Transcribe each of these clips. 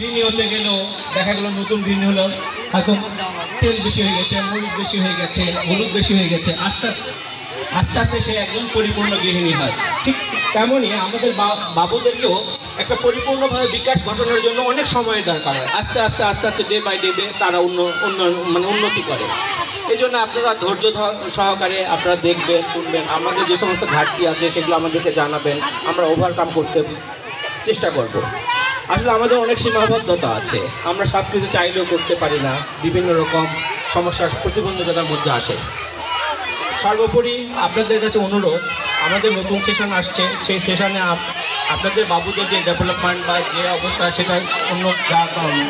গৃহিণী হতে গেলেও দেখা গেল নতুন গৃহিণী হলো এখন তেল বেশি হয়ে গেছে, মরিচ বেশি হয়ে গেছে, হলুদ বেশি হয়ে গেছে, আস্তে আস্তে সে একজন পরিপূর্ণ গৃহিণী হয়। ঠিক তেমনই আমাদের বাবুদেরকেও একটা পরিপূর্ণভাবে বিকাশ ঘটানোর জন্য অনেক সময় দরকার হয়। আস্তে আস্তে ডে বাই ডে তারা উন্নতি করে। এই জন্য আপনারা ধৈর্য সহকারে আপনারা দেখবেন, শুনবেন, আমাদের যে সমস্ত ঘাটতি আছে সেগুলো আমাদেরকে জানাবেন, আমরা ওভারকাম করতে চেষ্টা করব। আসলে আমাদের অনেক সীমাবদ্ধতা আছে, আমরা সব কিছু চাইলেও করতে পারি না, বিভিন্ন রকম সমস্যার প্রতিবন্ধকতার মধ্যে আসে। সর্বোপরি আপনাদের কাছে অনুরোধ, আমাদের নতুন সেশন আসছে, সেই সেশনে আপনাদের বাবুদের যে ডেভেলপমেন্ট বা যে অবস্থা সেটা অন্য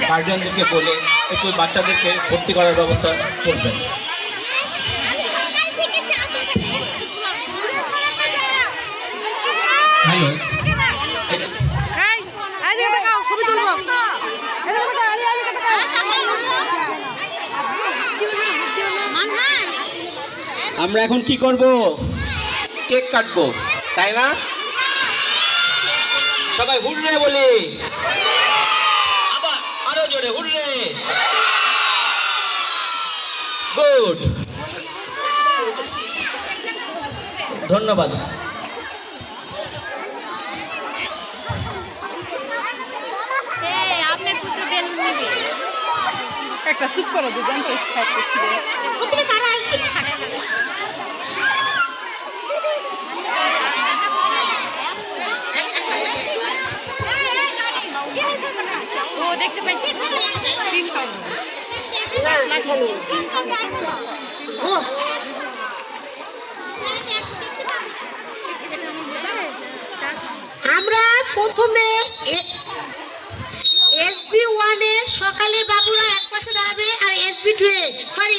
গার্ডিয়ানদেরকে বলে একটু বাচ্চাদেরকে ভর্তি করার ব্যবস্থা করবেন। হ্যালো, আমরা এখন কি করব? কেক কাটবো, তাই না? সবাই হুররে বলি, আবার আরো জোরে হুররে। গুড, ধন্যবাদ। একটা চুপ করো, দুজন তো ইচ্ছা করছিল। ও দেখতে পাচ্ছি আমরা প্রথমে SB1 এর সকালে বাবুরা এক পাশে দাঁড়াবে আর SB2 এ সরি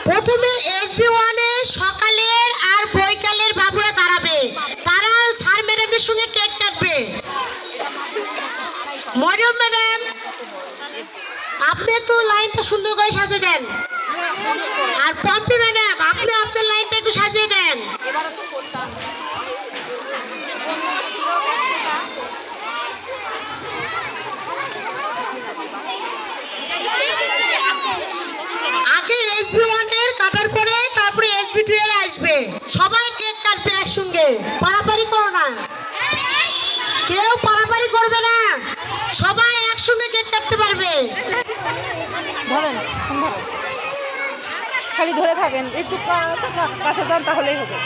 প্রথমে SB1 এ সকালের আর বৈকালের বাবুরা দাঁড়াবে, তারা স্যার ম্যাডামের সঙ্গে কেক কাটবে। মরিয়ম ম্যাডাম, আপনি একটু লাইনটা সুন্দর করে সাজিয়ে দেন, আর পম্পি ম্যাডাম আপনি আপনার লাইনটা একটু সাজিয়ে দেন। আগে SB1 এর কাটার পরে তারপরে SB2 এর আসবে, সবাই কেক কাটবে একসঙ্গে, পারাপারি করো না, কেউ পারাপারি করবে না, সবাই একসঙ্গে কেক কাটতে পারবে। ধরেন, খালি ধরে থাকেন, একটু কাছে যান তাহলেই হবে।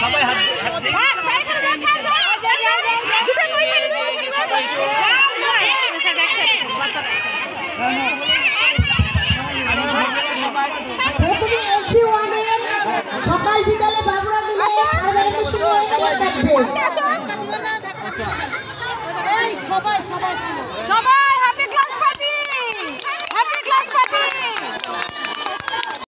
সবাই হাত সকাল বিকালে বাবুরা মিলে